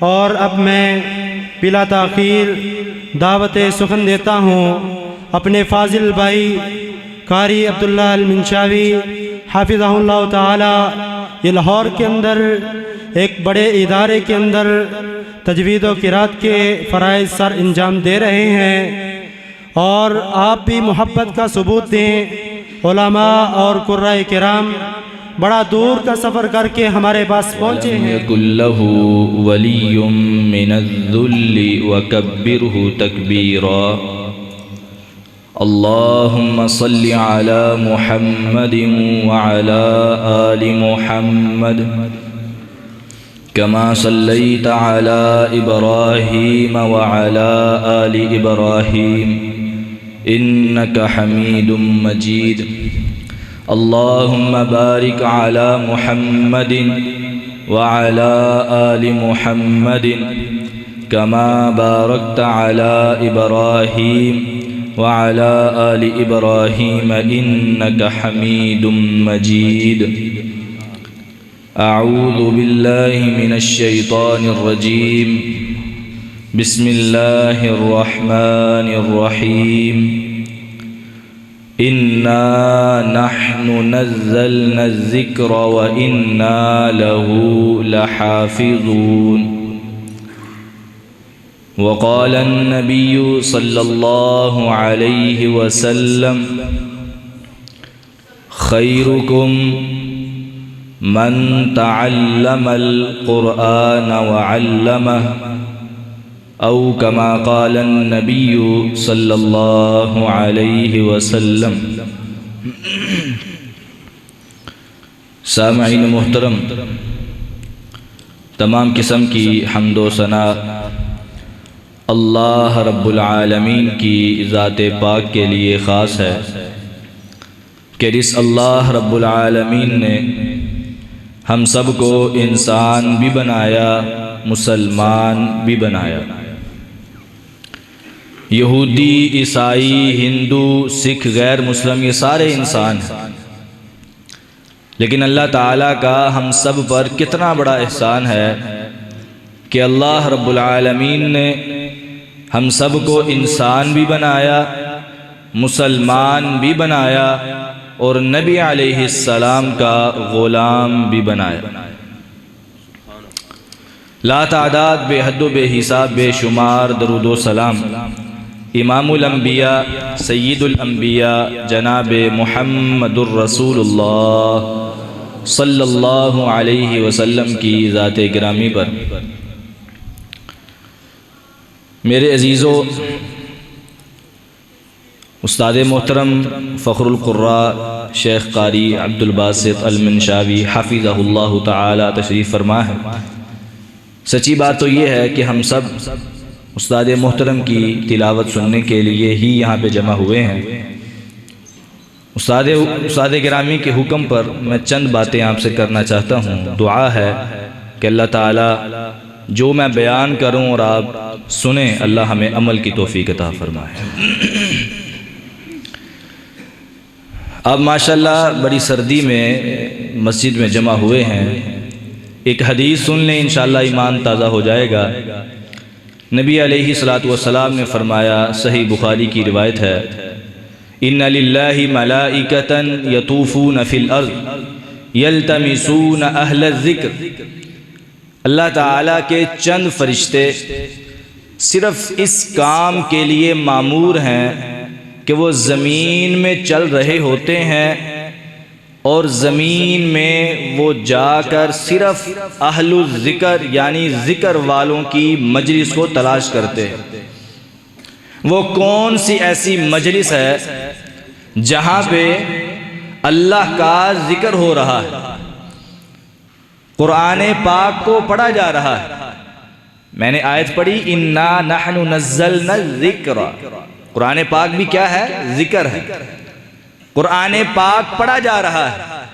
और अब मैं बिला ताख़ीर दावत सुखन देता हूँ अपने फ़ाजिल भाई कारी अब्दुल्ला अल मिंशावी हाफिज़हुल्लाह ताला। ये लाहौर के अंदर एक बड़े इदारे के अंदर तजवीद व क़िरात के फ़राइज़ सर अंजाम दे रहे हैं, और आप भी मोहब्बत का सबूत दें। उलमा और कुर्राए किराम बड़ा दूर का सफ़र करके हमारे पास पहुँचे हैं। कुल्लहु वलियुम मिनज़्ज़ुल्लि वकब्बिरहु तकबीरा। अल्लाहुम्मा सल्लि अला मुहम्मदिन व अला आलि मुहम्मद कमा सल्लैता अला इब्राहीम व अला आलि इब्राहीम इन्नका हमीदुम मजीद। अल्लाहुम्मा बारिक अला मुहम्मदिन व अला आलि मुहम्मदिन कमा बारकता अला इब्राहीम व अला आलि इब्राहीम इन्नका हमीदुम मजीद। अऊज़ु बिल्लाहि मिनश शैतानिर रजीम। बिस्मिल्लाहिर रहमानिर रहीम। इन्ना नहनु नज़्ज़लना ज़िक्र व इन्ना लहू लहाफ़िज़ून। वक़ाल अन्नबिय्यु सल्लल्लाहु अलैहि वसल्लम खैरुकुम मन तअल्लमल क़ुरआन व अल्लमह औ कमा क़ाल अन्नबिय्यु सल्लल्लाहु अलैहि वसल्लम। सामईन मुहतरम, तमाम किस्म की हम्दो सना अल्लाह रब्बुल आलमीन की ज़ात पाक के लिए ख़ास है कि जिस अल्लाह रब्बुल आलमीन ने हम सब को इंसान भी बनाया, मुसलमान भी बनाया। यहूदी, ईसाई, हिंदू, सिख, गैर मुस्लिम ये सारे इंसान हैं, लेकिन अल्लाह ताला का हम सब पर कितना बड़ा एहसान है कि अल्लाह रब्बुल आलमीन ने हम सब को इंसान भी बनाया, मुसलमान भी बनाया और नबी अलैहिस्सलाम का ग़ुलाम भी बनाया। ला तादाद बेहद बेहिसाब बेशुमार दरूदो सलाम इमामुल अंबिया सय्यिदुल अंबिया जनाब मुहम्मदुर रसूलुल्लाह सल्लल्लाहु अलैहि वसल्लम की ज़ात गिरामी पर। मेरे अज़ीज़ों, उस्ताद मोहतरम फ़ख्रुल क़ुर्रा शेख कारी अब्दुल बासित अल मिंशावी हाफ़िज़हुल्लाह ताला तशरीफ़ फरमा है। सच्ची बात तो ये है कि हम सब उस्ताद मोहतरम की तिलावत सुनने के लिए ही यहाँ पे जमा हुए हैं। उस्ताद गिरामी के हुक्म पर मैं चंद बातें आपसे करना चाहता हूँ। दुआ है कि अल्लाह ताला जो मैं बयान करूँ और आप सुने, अल्लाह हमें अमल की तौफ़ीक़ अता फ़रमाए। अब माशाल्लाह बड़ी सर्दी में मस्जिद में जमा हुए हैं, एक हदीस सुन लें, इंशाअल्लाह ईमान ताज़ा हो जाएगा। नबी अलैहिस्सलातु वस्सलाम ने फरमाया, सही बुखारी की रिवायत है, इन्ना लिल्लाहि मलाइकतन यतूफून फिल अर्ज़ यल्तमिसून अहल ज़िक्र। अल्लाह ताला के चंद फरिश्ते सिर्फ़ इस काम के लिए मामूर हैं कि वो ज़मीन में चल रहे होते हैं और ज़मीन में वो जाकर सिर्फ़ अहलुल ज़िक्र यानी ज़िक्र वालों की मजलिस को तलाश करते हैं। वो कौन सी ऐसी मजलिस है जहाँ पे अल्लाह का ज़िक्र हो रहा है, कुरान पाक को पढ़ा जा रहा है। मैंने आयत पढ़ी, इन्ना नहनु नज़्ज़लना ज़िक्र। कुरान पाक भी क्या है? ज़िक्र है। कुरान पाक पढ़ा जा रहा है,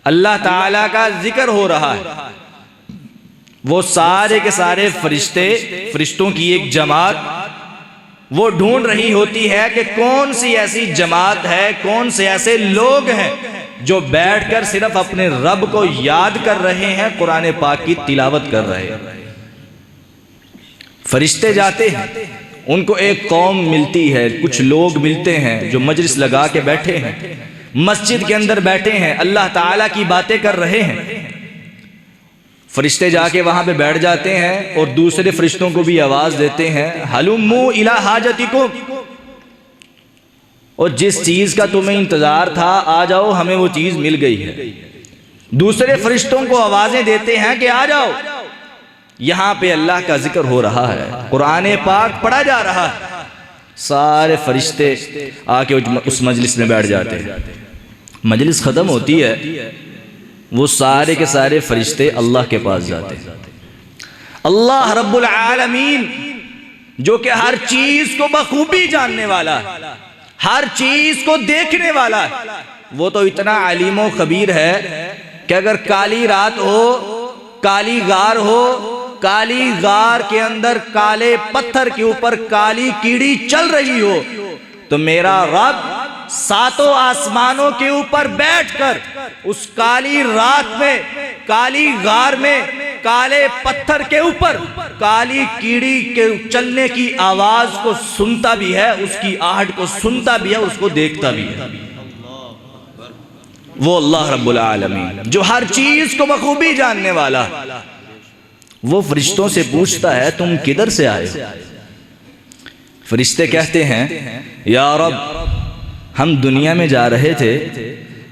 अल्लाह ताला का जिक्र हो रहा है। वो सारे के सारे फरिश्तों की एक जमात वो ढूंढ रही होती है कि कौन सी ऐसी जमात है, कौन से ऐसे लोग हैं जो बैठकर सिर्फ अपने रब को याद कर रहे हैं, कुरान पाक की तिलावत कर रहे हैं। फरिश्ते जाते हैं, उनको एक कौम मिलती है, कुछ लोग मिलते हैं जो मजलिस लगा के बैठे हैं, मस्जिद के अंदर बैठे हैं, अल्लाह ताला की बातें कर रहे हैं। फरिश्ते जाके वहां पे बैठ जाते हैं और दूसरे फरिश्तों को भी आवाज देते हैं, हलुम्मू इला हाजतिकुम, और जिस चीज का तुम्हें इंतजार था आ जाओ, हमें वो चीज मिल गई है। दूसरे फरिश्तों को आवाजें देते हैं कि आ जाओ, यहां पे अल्लाह का जिक्र हो रहा है, कुरान पाक पढ़ा जा रहा है। सारे फरिश्ते आके उस मजलिस में बैठ जाते हैं। मजलिस खत्म होती है, वो सारे के सारे फरिश्ते अल्लाह के पास जाते हैं। अल्लाह रब्बुल आलमीन जो कि हर चीज को बखूबी जानने वाला है, हर चीज को देखने वाला है, वो तो इतना अलीम व खबीर है कि अगर काली रात हो, काली गार हो, काली गार के अंदर काले पत्थर के ऊपर काली कीड़ी चल रही हो, तो मेरा रब सातों आसमानों के ऊपर बैठकर उस काली रात में, काली गार में, काले पत्थर के ऊपर काली कीड़ी के चलने की आवाज को सुनता भी है, उसकी आहट को सुनता भी है, उसको देखता भी है। वो अल्लाह रब्बुल आलमीन जो हर चीज को बखूबी जानने वाला, वो फरिश्तों से पूछता है तुम किधर से आए? फरिश्ते कहते हैं या रब, हम दुनिया में जा रहे थे,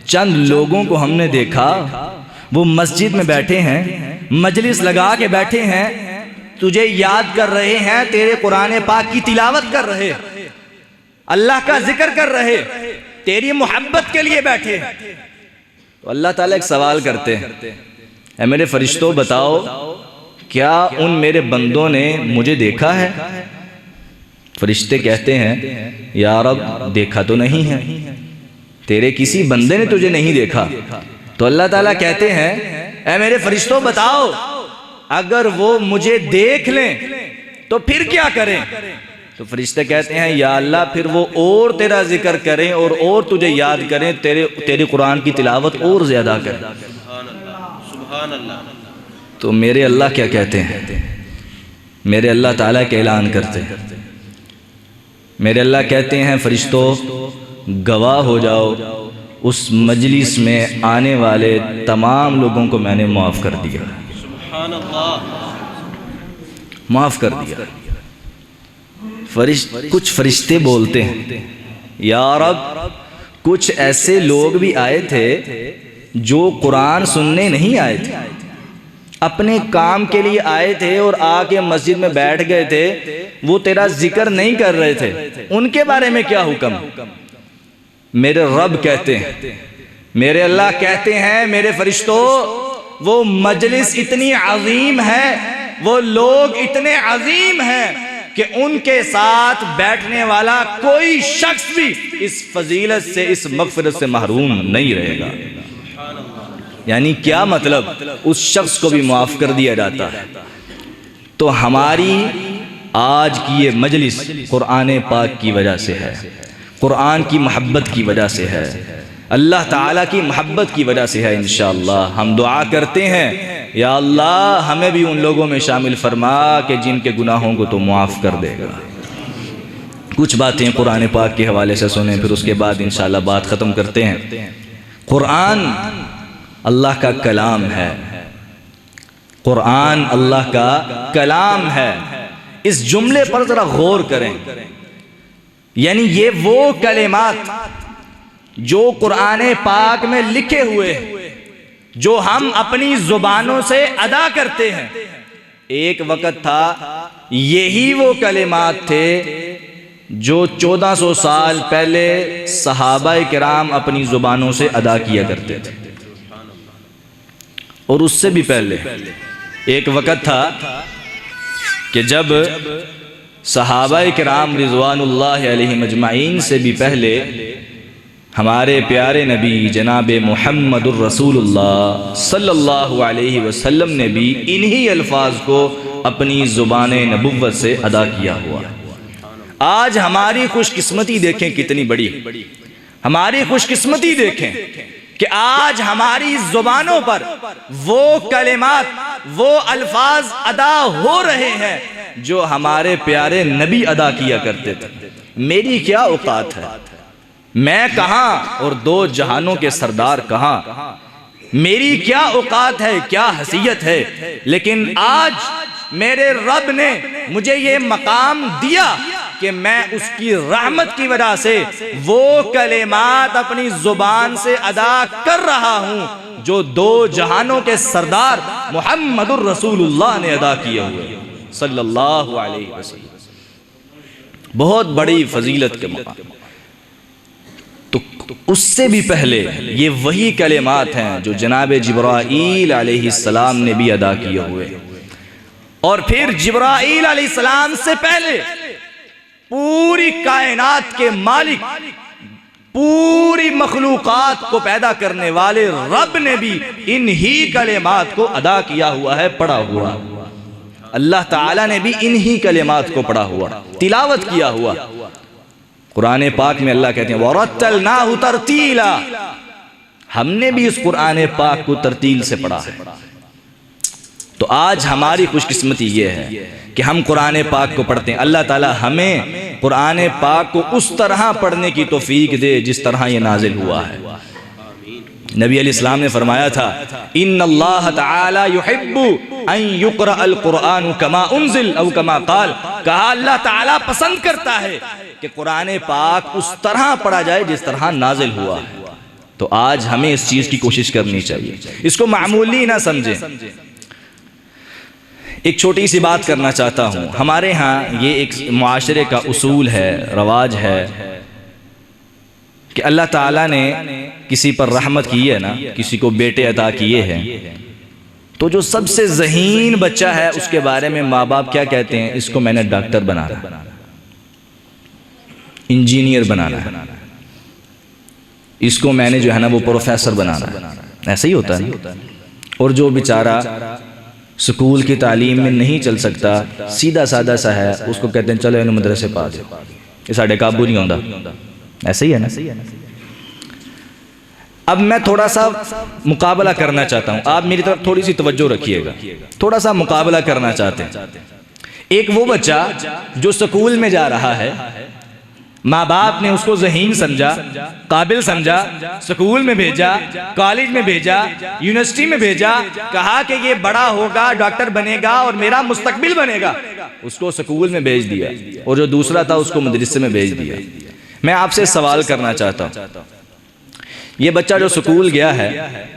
चंद लोगों को हमने देखा, वो मस्जिद में बैठे हैं, मजलिस लगा के बैठे हैं, तुझे याद कर रहे हैं, तेरे कुरान पाक की तिलावत कर रहे, अल्लाह का जिक्र कर रहे, तेरी मोहब्बत के लिए बैठे। तो अल्लाह ताला एक सवाल करते हैं, ऐ मेरे फरिश्तों बताओ, क्या उन मेरे बंदों ने मुझे देखा है? फरिश्ते कहते हैं या रब, देखा तो नहीं है, तेरे किसी बंदे ने तुझे नहीं देखा। तो अल्लाह ताला कहते हैं ऐ मेरे फरिश्तों बताओ, अगर वो मुझे देख लें तो फिर क्या करें? तो फरिश्ते कहते हैं या अल्लाह, फिर वो और तेरा जिक्र करें और तुझे याद करें, तेरे कुरान की तिलावत और ज्यादा करें। सुभान अल्लाह। तो मेरे अल्लाह क्या कहते हैं? मेरे अल्लाह ताला के ऐलान करते हैं, मेरे अल्लाह कहते हैं फरिश्तों गवाह हो जाओ, उस मजलिस में आने वाले तमाम लोगों को मैंने माफ़ कर दिया, सुभान अल्लाह, माफ़ कर दिया। कुछ फरिश्ते बोलते हैं या रब, कुछ ऐसे लोग भी आए थे जो कुरान सुनने नहीं आए थे, अपने काम के लिए आए थे और आके मस्जिद में बैठ गए थे, वो तेरा जिक्र नहीं कर रहे थे, उनके बारे में क्या हुक्म? मेरे रब कहते हैं, मेरे अल्लाह कहते हैं मेरे फरिश्तों, वो मजलिस इतनी अजीम है, वो लोग इतने अजीम हैं कि उनके साथ बैठने वाला कोई शख्स भी इस फजीलत से, इस मगफिरत से महरूम नहीं रहेगा। यानी क्या मतलब? उस शख्स को भी माफ कर दिया जाता है। तो हमारी आज की ये मजलिस कुरान पाक की वजह से है, कुरान की मोहब्बत की वजह से है, अल्लाह ताला की मोहब्बत की वजह से है। इंशाअल्लाह हम दुआ करते हैं या अल्लाह हमें भी उन लोगों में शामिल फरमा के जिनके गुनाहों को तो माफ़ कर देगा। कुछ बातें कुरान पाक के हवाले से सुने, फिर उसके बाद इंशाअल्लाह बात ख़त्म करते हैं। कुरान अल्लाह का कलाम है, कुरान अल्लाह का कलाम है। इस जुमले पर जरा गौर करें, यानी ये वो कलिमात जो कुरान पाक में लिखे हुए हैं, जो हम अपनी जुबानों से अदा करते हैं, एक वक्त था यही वो कलिमात थे जो 1400 साल पहले सहाबाए किराम अपनी जुबानों से अदा किया करते थे। और उससे भी पहले एक वक्त था कि जब सहाबाए किराम रिज़वानुल्लाह अलैहिम अजमाइन से भी पहले हमारे प्यारे नबी जनाब मुहम्मदुर रसूलुल्लाह सल्लल्लाहु अलैहि वसल्लम ने भी इन्हीं अल्फाज को अपनी ज़ुबान नबुव्वत से अदा किया हुआ है। आज हमारी खुशकिस्मती देखें कितनी बड़ी, हमारी खुशकिस्मती देखें कि आज हमारी ज़ुबानों पर वो कलिमात, वो अल्फाज अदा हो रहे हैं जो हमारे प्यारे नबी अदा किया करते थे। मेरी क्या औकात है, मैं कहाँ और दो जहानों के सरदार कहाँ, मेरी क्या औकात है, क्या हसीयत है। लेकिन आज मेरे रब ने मुझे ये मकाम दिया कि मैं उसकी रहमत की वजह से वो कलेमात अपनी जुबान से अदा कर रहा हूं जो दो जहानों के सरदार मुहम्मदुर रसूलुल्लाह ने अदा किए हुए सल्लल्लाहु अलैहि वसल्लम। बहुत बड़ी फजीलत के मकाम। तो उससे भी पहले ये वही कलेमात हैं जो जनाब जिब्राईल अलैहिस्सलाम ने भी अदा किए हुए, और फिर जिब्राईल अलैहिस्सलाम से पहले पूरी कायनात के मालिक, पूरी मखलूकात को पैदा करने वाले रब ने भी इन्ही कलेमात को अदा किया हुआ है, पढ़ा हुआ। अल्लाह ताला ने भी इन्ही कलेमात को पढ़ा हुआ, तिलावत किया हुआ। कुरान पाक में अल्लाह कहते हैं वरत्तलनाहु तरतीला, हमने भी इस कुरान पाक को तरतील से पढ़ा है। तो आज हमारी खुशकिस्मती ये है कि हम कुरान पाक को पढ़ते हैं। अल्लाह ताला हमें कुरान पाक को उस तरह पढ़ने की तौफीक दे जिस तरह ये नाजिल हुआ है। नबी अलैहिस्सलाम ने फरमाया था इन्नल्लाह तआला युहिब्बु अन युक़रा अल कुरान कमा उन्ज़िल औ कमा क़ाल, कहा अल्लाह ताला पसंद करता है कि कुरान पाक उस तरह पढ़ा जाए जिस तरह नाजिल हुआ है। तो आज हमें इस चीज़ की कोशिश करनी चाहिए, इसको मामूली ना समझें। एक छोटी सी बात करना चाहता हूँ। हमारे यहाँ ये एक मुआशरे का उसूल है, रवाज है कि अल्लाह ताला ने किसी पर रहमत की है ना, किसी को बेटे अता किए हैं, तो जो सबसे ज़हीन बच्चा है उसके बारे में माँ बाप क्या कहते हैं, इसको मैंने डॉक्टर बनाना, इंजीनियर बनाना, इसको मैंने जो है ना वो प्रोफेसर बनाना। ऐसा ही होता है ना। और जो बेचारा स्कूल की तालीम में नहीं चल सकता, सीधा साधा सा है, उसको कहते हैं चलो इन्हें मदरसे पा दे, ये साढ़े काबू नहीं होता। ऐसा ही है ना। अब मैं थोड़ा सा मुकाबला करना चाहता हूँ, आप मेरी तरफ थोड़ी सी तवज्जो रखिएगा। थोड़ा सा मुकाबला करना चाहते हैं। एक वो बच्चा जो स्कूल में जा रहा है, माँ बाप ने उसको ज़हीन समझा, काबिल समझा, स्कूल में भेजा, कॉलेज में भेजा, यूनिवर्सिटी में भेजा, कहा कि ये बड़ा होगा, डॉक्टर बनेगा और मेरा मुस्तकबिल बनेगा, उसको स्कूल में भेज दिया, और जो दूसरा था उसको मदरसे में भेज दिया। मैं आपसे सवाल करना चाहता हूँ, ये बच्चा जो स्कूल गया है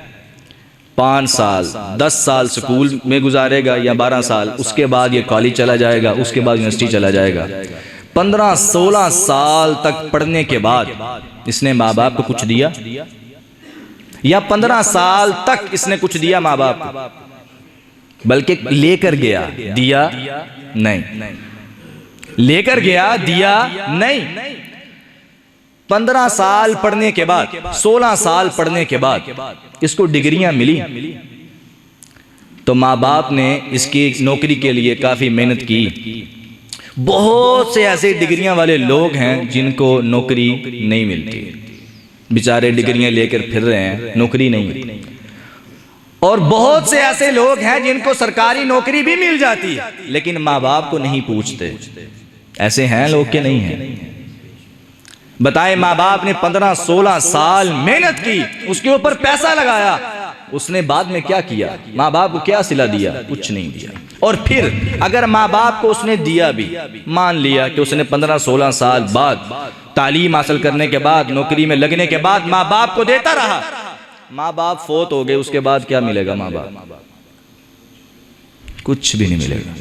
5 साल 10 साल स्कूल में गुजारेगा या 12 साल, उसके बाद ये कॉलेज चला जाएगा, उसके बाद यूनिवर्सिटी चला जाएगा। 15-16 साल तक पढ़ने के बाद इसने माँ बाप को कुछ दिया, या 15 साल तक इसने कुछ दिया माँ बाप को? बल्कि लेकर गया, दिया नहीं, लेकर गया, दिया नहीं। 15 साल पढ़ने के बाद, 16 साल पढ़ने के बाद इसको डिग्रियां मिली, तो माँ बाप ने इसकी नौकरी के लिए काफ़ी मेहनत की। बहुत से ऐसे डिग्रियां वाले लोग हैं जिनको नौकरी नहीं मिलती, बेचारे डिग्रियां लेकर फिर रहे हैं, नौकरी नहीं। और बहुत से ऐसे लोग हैं जिनको सरकारी नौकरी भी मिल जाती है लेकिन माँ बाप को नहीं पूछते। ऐसे हैं लोग के नहीं हैं? बताएं, माँ बाप ने 15-16 साल मेहनत की, उसके ऊपर पैसा लगाया, उसने बाद में क्या किया? माँ बाप को क्या सिला दिया? कुछ नहीं दिया। और फिर अगर माँ बाप को उसने दिया भी, मान लिया कि उसने 15-16 साल बाद तालीम हासिल करने के बाद, नौकरी में लगने के बाद माँ बाप को देता रहा, माँ बाप फोत हो गए, उसके बाद क्या मिलेगा? माँ बाप कुछ भी नहीं मिलेगा।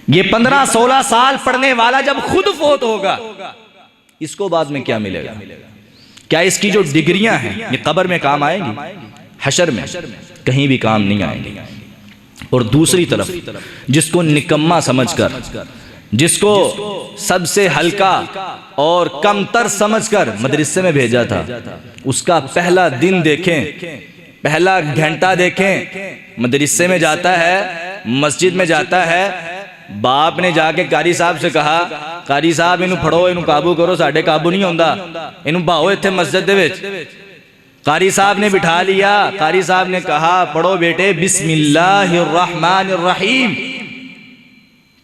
ये 15-16 साल पढ़ने वाला जब खुद फोत होगा, इसको बाद में क्या मिलेगा? क्या इसकी जो डिग्रियां हैं ये कब्र में काम आएंगी? हशर में कहीं भी काम नहीं आएंगी। और दूसरी तरफ जिसको निकम्मा समझकर, जिसको सबसे हल्का और कमतर समझकर मदरसे में भेजा था, उसका पहला दिन देखें, पहला घंटा देखें, मदरसे में जाता है, मस्जिद में जाता है, बाप ने जाके कारी साहब से कहा, कारी साहब इनू फड़ो, इनू काबू करो, साढ़े काबू नहीं होंदा, इनू भाओ इत्थे मस्जिद दे विच। कारी साहब ने बिठा लिया, कारी साहब ने कहा, पढ़ो बेटे बिस्मिल्लाहिर्रहमानिर्रहीम।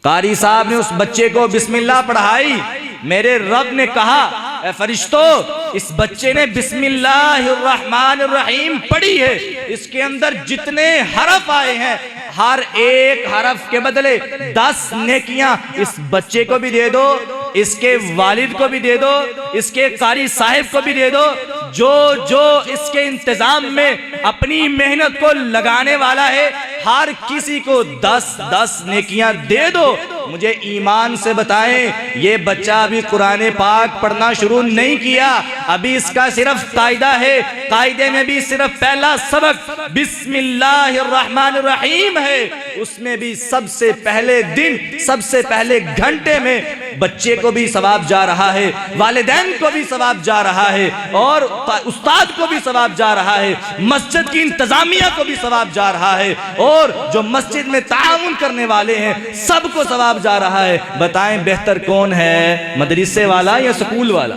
कारी साहब ने उस बच्चे को बिस्मिल्लाह पढ़ाई। मेरे रब ने कहा, ए फरिश्तों, इस बच्चे ने बिस्मिल्लाहिर्रहमानिर्रहीम पढ़ी है, इसके अंदर जितने हरफ आए हैं हर एक हरफ के बदले 10 नेकियां इस बच्चे को भी दे दो, इसके वालिद को भी दे दो, इसके कारी साहिब को भी दे दो। जो जो इसके इंतजाम में अपनी मेहनत को लगाने वाला है हर किसी को 10-10 नेकियां दे दो। मुझे ईमान से बताएं, ये बच्चा अभी कुरान पाक पढ़ना शुरू नहीं किया, अभी इसका सिर्फ कायदा है। कायदे में भी सिर्फ पहला सबक बिस्मिल्लाहिर्रहमानिर्रहीम है, उसमें भी सबसे पहले दिन, सबसे पहले घंटे में बच्चे को भी सवाब जा रहा है, वालिदैन को भी सवाब जा रहा है, और उस्ताद को भी सवाब जा रहा है, मस्जिद की इंतजामिया को भी सवाब जा रहा है, और जो मस्जिद में ताउन करने वाले हैं सबको सवाब जा रहा है। बताएं बेहतर कौन है, मदरसे वाला या स्कूल वाला?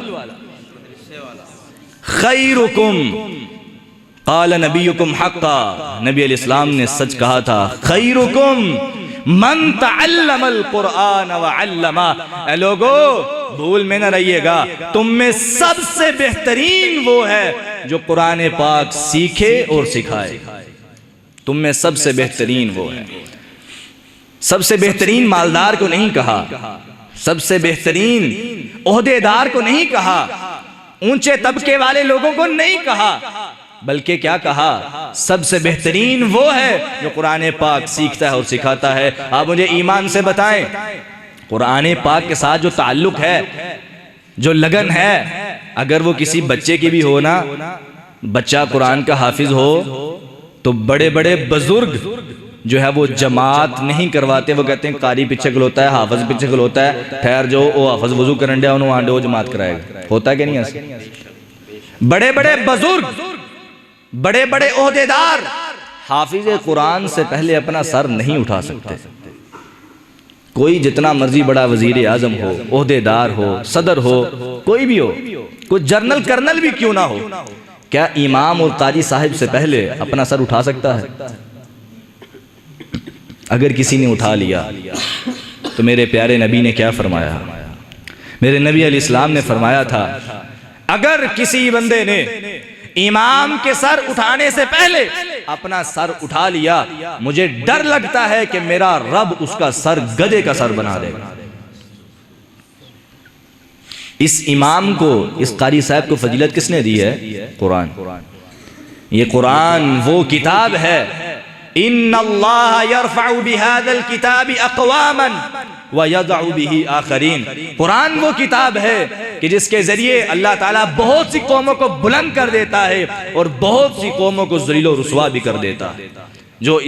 खैरुकुम क़ाल नबियुकुम हक़्क़ा, नबी अलैहिस्सलाम ने सच कहा था, खैरुकुम मन तअल्लमल कुरआन व अल्लमा। लोगो भूल में न रहिएगा, तुम में सबसे बेहतरीन वो है जो कुरान पाक सीखे और सिखाए। तुम में सबसे बेहतरीन वो है। सबसे बेहतरीन मालदार को नहीं कहा, सबसे बेहतरीन ओहदेदार को नहीं कहा, ऊंचे तबके वाले लोगों को नहीं कहा, बल्कि क्या कहा, सबसे बेहतरीन वो है जो कुरान पाक सीखता है और सिखाता है। आप मुझे ईमान से बताएं, कुरान पाक के साथ जो ताल्लुक है, जो लगन है, अगर वो किसी बच्चे की भी हो ना, बच्चा कुरान का हाफिज हो तो बड़े बड़े बुजुर्ग जो है वो जमात नहीं करवाते, वो कहते हैं कारी पीछे खलोता है, हाफिज पीछे खलोता है, ठहर जो वो हाफिज वजू करन दिया उन्होंने आंडे वो जमात कराएगा। होता है कि नहीं ऐसे? बड़े बड़े बुजुर्ग, बड़े बड़े ओहदेदार हाफिज कुरान से पहले अपना सर नहीं उठा सकते। कोई जितना मर्जी बड़ा वजीर आजम हो, ओहदेदार हो, सदर हो, कोई भी हो, कोई जनरल कर्नल भी क्यों ना हो, क्या इमाम और कारी साहिब से पहले अपना सर उठा सकता है? अगर किसी ने उठा लिया तो मेरे प्यारे नबी ने क्या फरमाया? मेरे नबी अलैहिस्सलाम ने फरमाया था, अगर किसी बंदे ने इमाम के सर उठाने से पहले अपना सर उठा लिया, मुझे डर लगता है कि मेरा रब उसका सर गधे का सर बना देगा। इस इमाम को, इस कारी साहब को फजीलत किसने दी है? कुरान। ये कुरान वो किताब है, इन्नल्लाह यरफ़उ बिहाज़ल किताबि अक़वामन व यज़अउ बिही आख़रीन। कुरान वो किताब है कि जिसके जरिए अल्लाह ताला बहुत सी कौमों को बुलंद कर देता है और बहुत सी कौमों को ज़लील व रुस्वा भी कर देता है। जो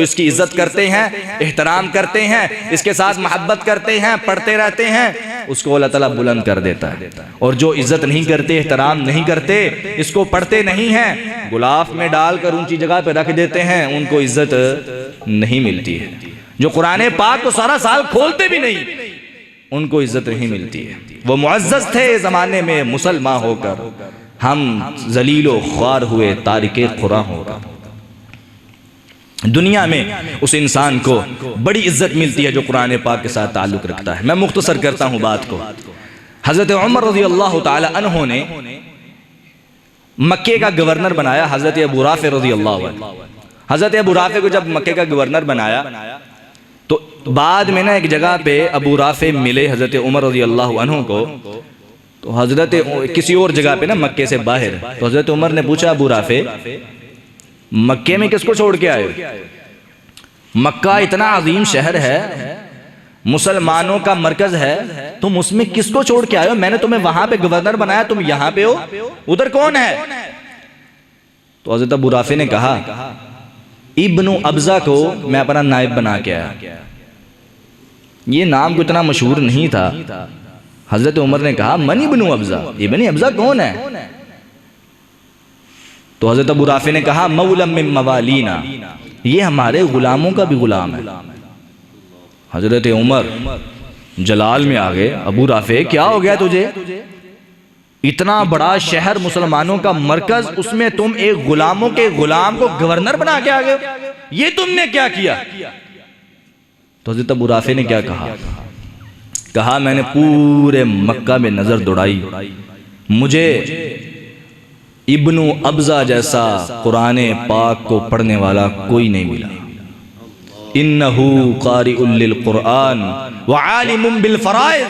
इसकी इज्जत करते हैं, एहतराम करते हैं, इसके साथ मोहब्बत करते हैं, पढ़ते रहते हैं, उसको अल्लाह ताला बुलंद कर देता है। और जो इज्जत नहीं करते, एहतराम नहीं करते, इसको पढ़ते नहीं हैं, गुलाफ में डालकर ऊंची जगह पे रख देते हैं, उनको इज्जत नहीं मिलती है। जो कुरान पाक को सारा साल खोलते भी नहीं, उनको इज्जत नहीं मिलती है। वो मुअज़्ज़ज़ थे ज़माने में मुसलमान होकर, हम ज़लीलो ख्वार हुए तारिके कुरान होकर। दुनिया में उस इंसान को बड़ी इज्जत मिलती है जो कुरान पाक के साथ ताल्लुक़ रखता है। मैं मुख्तसर करता हूँ बात को। हज़रत उमर रज़ियल्लाहु ताला अन्हु ने मक्के का गवर्नर बनाया हज़रत अबू राफ़े रज़ियल्लाहु अन्हु। हज़रत अबू राफ़े को जब मक्के का गवर्नर बनाया तो बाद में ना एक जगह पे अबू राफ़े मिले हज़रत उमर रज़ियल्लाहु अन्हु को। तो हज़रत किसी और जगह पे ना मक्के से बाहर, तो हज़रत उमर ने पूछा, अबू राफ़े मक्के में किसको छोड़ के आए हो? मक्का इतना अजीम शहर है, मुसलमानों का मरकज है, तुम उसमें किसको छोड़ के आए हो? मैंने तुम्हें वहां पे गवर्नर बनाया, तुम यहां पे हो, उधर कौन है? तो हज़रत अबू राफ़े ने कहा, इब्नु अब्जा को मैं अपना नायब बना के आया। ये नाम को इतना मशहूर नहीं था। हज़रत उमर ने कहा, मन इब्नु अब्जा, इब्नु अब्जा कौन है? तो हज़रत अबू राफ़े ने कहा, मौलम मिन मवालीना, ये हमारे गुलामों का भी गुलाम है। हज़रत उमर जलाल में आ गए, अबू राफ़े क्या हो गया तुझे? इतना बड़ा शहर, मुसलमानों का मरकज, उसमें तुम एक गुलामों के गुलाम को गवर्नर बना के आ गए, ये तुमने क्या किया? तो हज़रत अबू राफ़ी ने क्या कहा, मैंने पूरे मक्का में नज़र दौड़ाई, मुझे इब्नु अब्ज़ा जैसा कुरान पाक को पढ़ने वाला कोई नहीं मिला। इन्नहु क़ारिउल लिल कुरान व आलिमुम बिल फ़राइज़,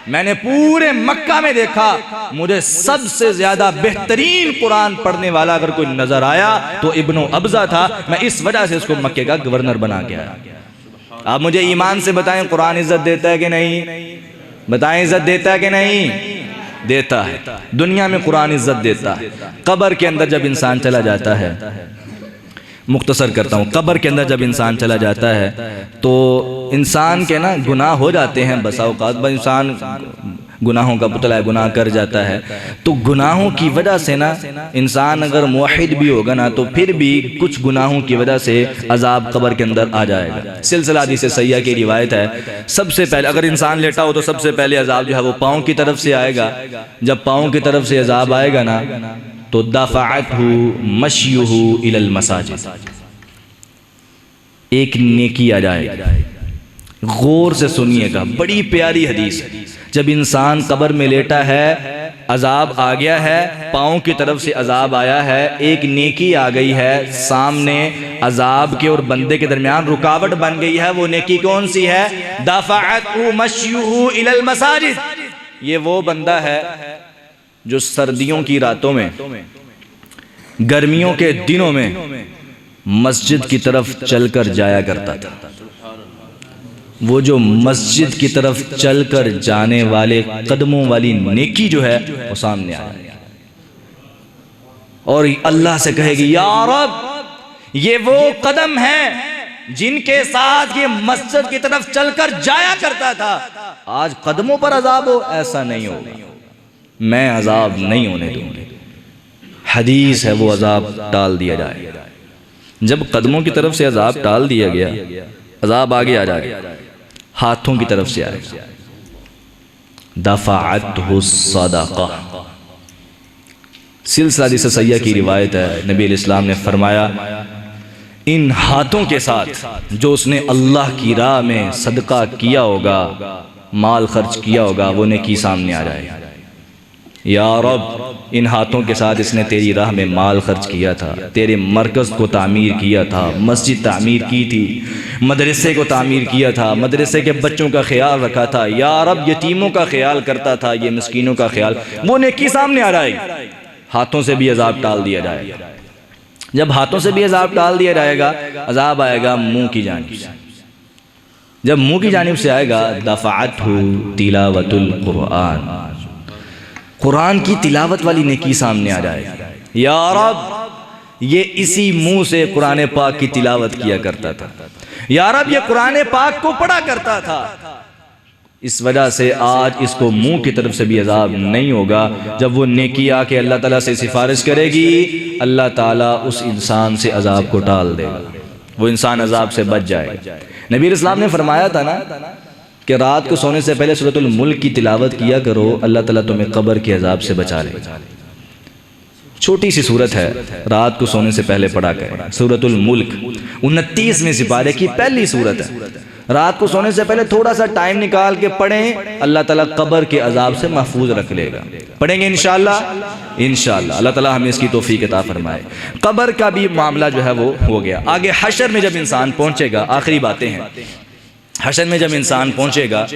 मैंने पूरे मक्का में देखा, मुझे सबसे ज्यादा बेहतरीन कुरान पढ़ने वाला अगर कोई नजर आया तो इब्नु अब्ज़ा था। मैं इस वजह से इसको मक्के का गवर्नर बना के आया। आप मुझे ईमान से बताएं, कुरान इज्जत देता है कि नहीं? बताएं, इज्जत देता है कि नहीं? देता है। दुनिया में कुरान इज्जत देता है। कब्र के अंदर जब इंसान चला जाता है, मुख्तसर करता हूँ, कब्र के अंदर जब इंसान चला जाता है तो इंसान के ना गुनाह हो जाते हैं। बसा औकात इंसान गुनाहों का पुतला है, गुनाह कर जाता है, तो गुनाहों की वजह से ना इंसान अगर मुवहिद भी होगा ना तो फिर भी कुछ गुनाहों की वजह से अजाब कब्र के अंदर आ जाएगा। सिलसिला हदीस सहिह की रिवायत है, सबसे पहले अगर इंसान लेटा हो तो सबसे पहले अजाब जो है वो पाँव की तरफ से आएगा। जब पाँव की तरफ से अजाब आएगा ना तो दफ़अतहु मश्युहु इलल मसाजिद, एक नेकी आ जाएगी। गौर से सुनिएगा, बड़ी प्यारी हदीस है। जब इंसान कब्र में लेटा है, अजाब आ गया है, पाँव की तरफ से अजाब आया है, एक नेकी आ गई है, सामने अजाब के और बंदे के दरमियान रुकावट बन गई है। वो नेकी कौन सी है? दफ़अतहु मश्युहु इलल मसाजिद। ये वो बंदा है जो सर्दियों की रातों में, गर्मियों के दिनों में मस्जिद की तरफ चलकर जाया करता था। वो जो मस्जिद की तरफ चलकर जाने वाले कदमों वाली नेकी जो है वो सामने आया और अल्लाह से कहेगी, या रब, ये वो कदम है जिनके साथ ये मस्जिद की तरफ चलकर जाया करता था, आज कदमों पर अजाब हो। ऐसा नहीं होगा, मैं अजाब नहीं होने दूंगी। हदीस है, वो अजाब टाल दिया जाए। जब कदमों की तरफ से अजाब टाल दिया गया, अजाब आगे आ जाएगा, हाथों की तरफ से आएगा। दफ़अतहु सदक़ा, सिलसिला हदीस सहिह की रिवायत है। नबी अलैहिस्सलाम ने फरमाया, इन हाथों के साथ जो उसने अल्लाह की राह में सदका किया होगा, माल खर्च किया होगा, वो नेकी सामने आ जाए। या रब, इन हाथों के साथ इसने तेरी राह में माल खर्च किया था, तेरे मरकज़ को तामीर किया था, मस्जिद तामीर की थी, मदरसे को तामीर किया था, मदरसे के बच्चों का ख्याल रखा था, या रब यतीमों का ख्याल करता था, ये मिस्कीनों का ख्याल, वो नेकी सामने आ जाएगी। हाथों से भी अजाब टाल दिया जाएगा। जब हाथों से भी अजाब टाल दिया जाएगा, अजाब आएगा मुंह की जानिब से। जब मुंह की जानिब से आएगा, दफ़अतहु तिलावतुल कुरान, कुरान की तिलावत वाली नेकी सामने आ जाएगी। या रब, ये इसी मुंह से कुरान पाक की तिलावत किया करता था, या रब ये कुरान पाक को पढ़ा करता था, इस वजह से आज इसको मुंह की तरफ से भी अजाब नहीं होगा। जब वो नेकी आके अल्लाह ताला से सिफारिश करेगी, अल्लाह ताला उस इंसान से अजाब को टाल देगा, वो इंसान अजाब से बच जाएगा। नबी इस्लाम ने फरमाया था ना कि रात को सोने से पहले सूरतुल मुल्क की तिलावत किया करो, अल्लाह ताला तुम्हें कब्र के अजाब से बचा ले। छोटी सी सूरत है, रात को सोने से पहले पढ़ा करें। सूरतुल मुल्क 29वें सिपारे की पहली सूरत है। रात को सोने से पहले थोड़ा सा टाइम निकाल के पढ़ें, अल्लाह ताला कब्र के अजाब से महफूज रख लेगा। पढ़ेंगे इंशाअल्लाह। इंशाअल्लाह अल्लाह ताला हमें इसकी तौफीक अता फरमाए। कब्र का भी मामला जो है वो हो गया। आगे हशर में जब इंसान पहुंचेगा, आखिरी बातें हैं, हशर में जब इंसान पहुंचेगा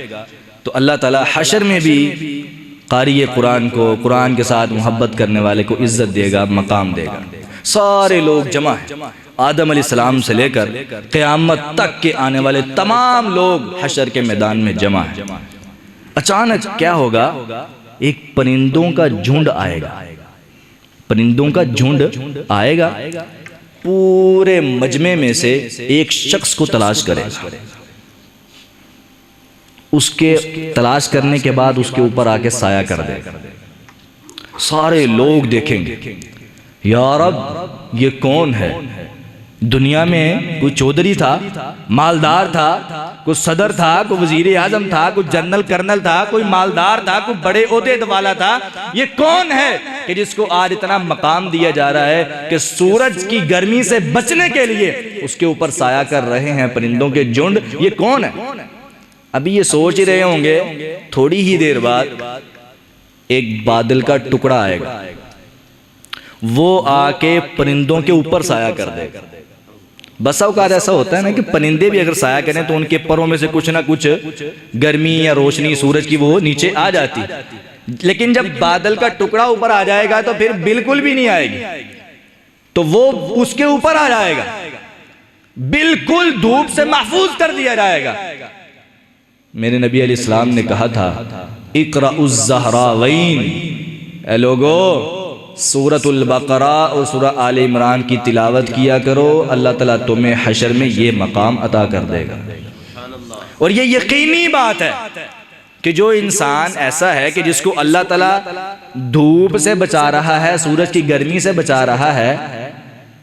तो अल्लाह ताला हशर में भी कारी कुरान को, कुरान के साथ मोहब्बत करने वाले को इज्जत देगा, मकाम देगा। सारे लोग जमा हैं, आदम अलैहिस्सलाम से लेकर क़यामत तक के आने वाले तमाम लोग हशर के मैदान में जमा हैं। अचानक क्या होगा, एक परिंदों का झुंड आएगा। परिंदों का झुंड आएगा, पूरे मजमे में से एक शख्स को तलाश करेगा। उसके तलाश करने के बाद उसके ऊपर आके साया कर देगा। सारे लोग देखेंगे, या रब ये कौन है? दुनिया में कोई चौधरी था, मालदार था, कोई सदर था, कोई वजीर आजम था, कोई जनरल कर्नल था, कोई मालदार था, कोई बड़े ओहदे वाला था। ये कौन है कि जिसको आज इतना मकाम दिया जा रहा है कि सूरज की गर्मी से बचने के लिए उसके ऊपर साया कर रहे हैं परिंदों के झुंड? ये कौन है? अभी ये सोच ही रहे होंगे थोड़ी ही देर बाद एक बादल का टुकड़ा आएगा, वो आके परिंदों के ऊपर साया कर देगा। बसा औकात ऐसा होता है ना कि परिंदे भी अगर साया करें तो उनके परों में से कुछ ना कुछ गर्मी या रोशनी सूरज की वो नीचे आ जाती, लेकिन जब बादल का टुकड़ा ऊपर आ जाएगा तो फिर बिल्कुल भी नहीं आएगी, तो वो उसके ऊपर आ जाएगा, बिल्कुल धूप से महफूज कर दिया जाएगा। मेरे नबी अलैहिस्सलाम ने कहा था, इक़राउज़ ज़हरावैन, ए लोगो सूरतुल बकरा और सूरह आले इमरान की तिलावत किया करो, अल्लाह ताला तुम्हें हशर में ये मकाम अता कर देगा। और ये यकीनी बात है कि जो इंसान ऐसा है कि जिसको अल्लाह ताला धूप से बचा रहा है, सूरज की गर्मी से बचा रहा है,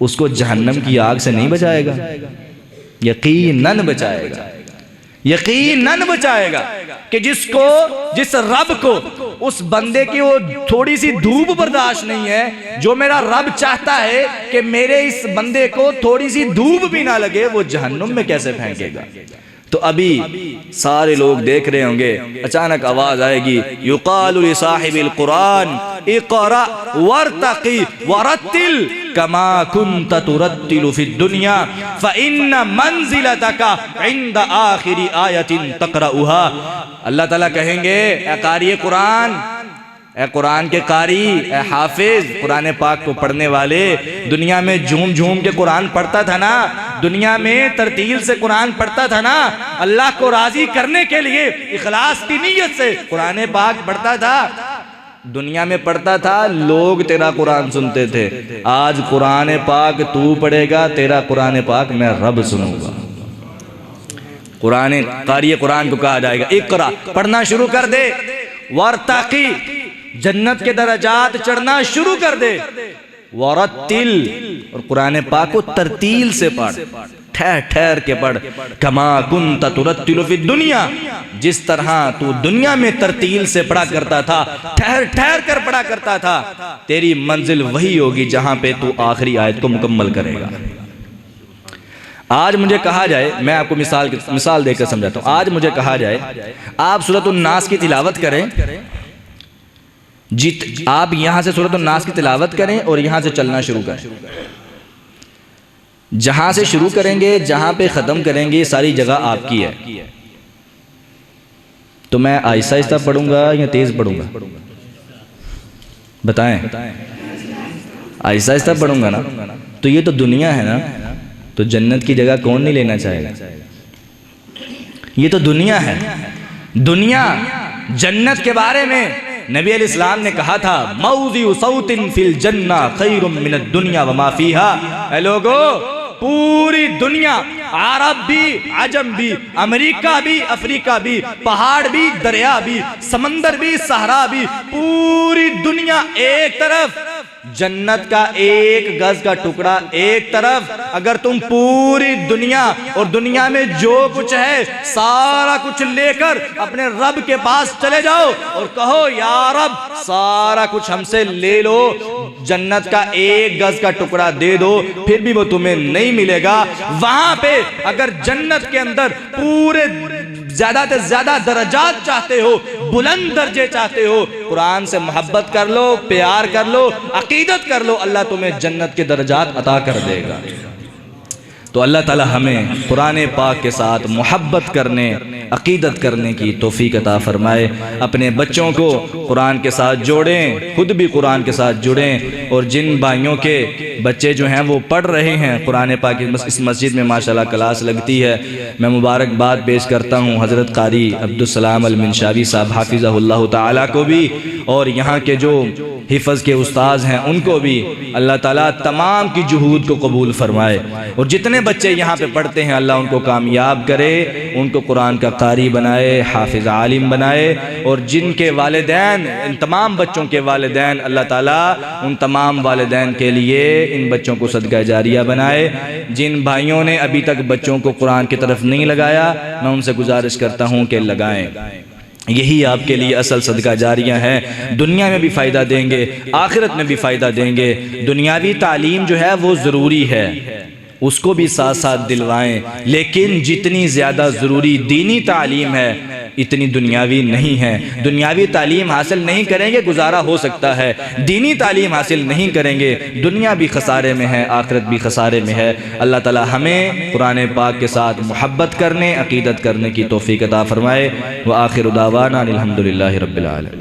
उसको जहन्नम की आग से नहीं बचाएगा, यकीनन बचाएगा, यकीनन बचाएगा। कि जिस रब को उस बंदे की वो थोड़ी सी धूप बर्दाश्त नहीं है, जो मेरा रब चाहता है कि मेरे इस बंदे को थोड़ी सी धूप भी ना लगे, वो जहन्नुम में कैसे फेंकेगा? तो अभी सारे लोग देख रहे होंगे, अचानक आवाज आएगी, युकालु लिसाहिबिल कुरान इक़रा वरतक़ी वरत्तिल कमा कुन्त तुरत्तिलु फिद दुनिया फ़इन्न मंज़िलतका इंद आखिरी आयतिन तक़रउहा। अल्लाह ताला कहेंगे, ए कारी कुरान, ए कुरान के कारी, ए हाफिज, कुरान पाक को पढ़ने वाले, दुनिया में झूम झूम के कुरान पढ़ता था ना, दुनिया में तरतील से कुरान पढ़ता था ना, अल्लाह को राजी करने के लिए इखलास की नीयत से कुरान पाक पढ़ता था, दुनिया में पढ़ता था, लोग तेरा कुरान सुनते थे। आज कुरान पाक तू पढ़ेगा, तेरा कुरान पाक मैं रब सुनूंगा। कुरान कारी कुरान को कहा जाएगा, इक़रा, पढ़ना शुरू कर दे, वरतक़ी, जन्नत के दरजात चढ़ना शुरू कर दे, वरत्तिल, और कुरान पाक को तरतील से पढ़, ठहर ठहर के पढ़, कमा कुन्त तुरत्तिलु फिद दुनिया, जिस तरह तू दुनिया में तरतील से पढ़ा करता था, ठहर ठहर कर पढ़ा करता था, तेरी मंजिल वही होगी जहां पे तू आखिरी आयत को मुकम्मल करेगा। आज मुझे कहा जाए, मैं आपको मिसाल देकर समझाता हूं, आज मुझे कहा जाए आप सूरतुन नास की तिलावत करें, आप यहां से सूरतुन नास की तिलावत करें और यहां से चलना शुरू करें, जहां से शुरू करेंगे जहां पे खत्म करेंगे सारी जगह आपकी है। तो मैं आहिस्ता आहिस्ता पढ़ूंगा या तेज पढ़ूंगा? बताएं, आहिस्ता आहिस्ता पढ़ूंगा ना? तो ये तो दुनिया है ना, तो जन्नत की जगह कौन नहीं लेना चाहेगा? ये तो दुनिया है। दुनिया, जन्नत के बारे में नबी अलैहिस्सलाम ने कहा था, मौज़िउ सौतिन फिल जन्ना खैरुम मिनद दुनिया व मा फीहा। ए लोगो, पूरी दुनिया, अरब भी, अजम भी, अमेरिका भी, अफ्रीका भी, पहाड़ भी, दरिया भी, समंदर भी, सहरा भी, पूरी दुनिया एक तरफ, जन्नत का एक गज का टुकड़ा एक तरफ। अगर तुम पूरी दुनिया और दुनिया में जो कुछ है सारा कुछ लेकर अपने रब के पास चले जाओ और कहो, या रब सारा कुछ हमसे ले लो, जन्नत का एक गज का टुकड़ा दे दो, फिर भी वो तुम्हें नहीं मिलेगा। वहां पे अगर जन्नत के अंदर पूरे ज्यादा से ज्यादा दर्जात चाहते हो, बुलंद दर्जे चाहते हो, कुरान से मोहब्बत कर लो, प्यार कर लो, अकीदत कर लो, अल्लाह तुम्हें जन्नत के दर्जात अता कर देगा। तो अल्लाह ताला हमें कुरान पाक के साथ मोहब्बत करने, अकीदत करने की तौफीक अता फरमाए। अपने बच्चों को कुरान के साथ जोड़ें, खुद भी कुरान के साथ जुड़ें, और जिन भाइयों के बच्चे जो हैं वो पढ़ रहे हैं कुरान पाक, इस मस्जिद में माशाल्लाह क्लास लगती है, मैं मुबारकबाद पेश करता हूँ हज़रत कारी अब्दुल सलाम अल मिनशावी साहब हाफिज़हुल्लाह ताला को भी, और यहाँ के जो हिफ़्ज़ के उस्ताद हैं उनको भी अल्लाह ताला तमाम की जुहूद को कबूल फरमाए, और जितने बच्चे यहाँ पे पढ़ते हैं अल्लाह उनको कामयाब करे, उनको कुरान का कारी बनाए, हाफिज़ आलिम बनाए, और जिनके वालिदैन, इन तमाम बच्चों के वालिदैन, अल्लाह ताला उन तमाम वालिदैन के लिए इन बच्चों को सदका जारिया बनाए। जिन भाइयों ने अभी तक बच्चों को कुरान की तरफ नहीं लगाया, मैं उनसे गुजारिश करता हूँ कि लगाएं। यही आपके लिए असल सदका जारिया है, दुनिया में भी फ़ायदा देंगे, आखिरत में भी फ़ायदा देंगे। दुनियावी तालीम जो है वो ज़रूरी है, उसको भी साथ साथ दिलवाएं, लेकिन जितनी ज़्यादा ज़रूरी दीनी तालीम है इतनी दुनियावी नहीं है। दुनियावी तालीम हासिल नहीं करेंगे गुजारा हो सकता है, दीनी तालीम हासिल नहीं करेंगे दुनिया भी खसारे में है, आखिरत भी खसारे में है। अल्लाह ताला हमें कुरान पाक के साथ मोहब्बत करने, अक़ीदत करने की तौफ़ीक़ अता फ़रमाए। व आखिर दावाना अनिल हम्दुलिल्लाहि रब्बिल आलमीन।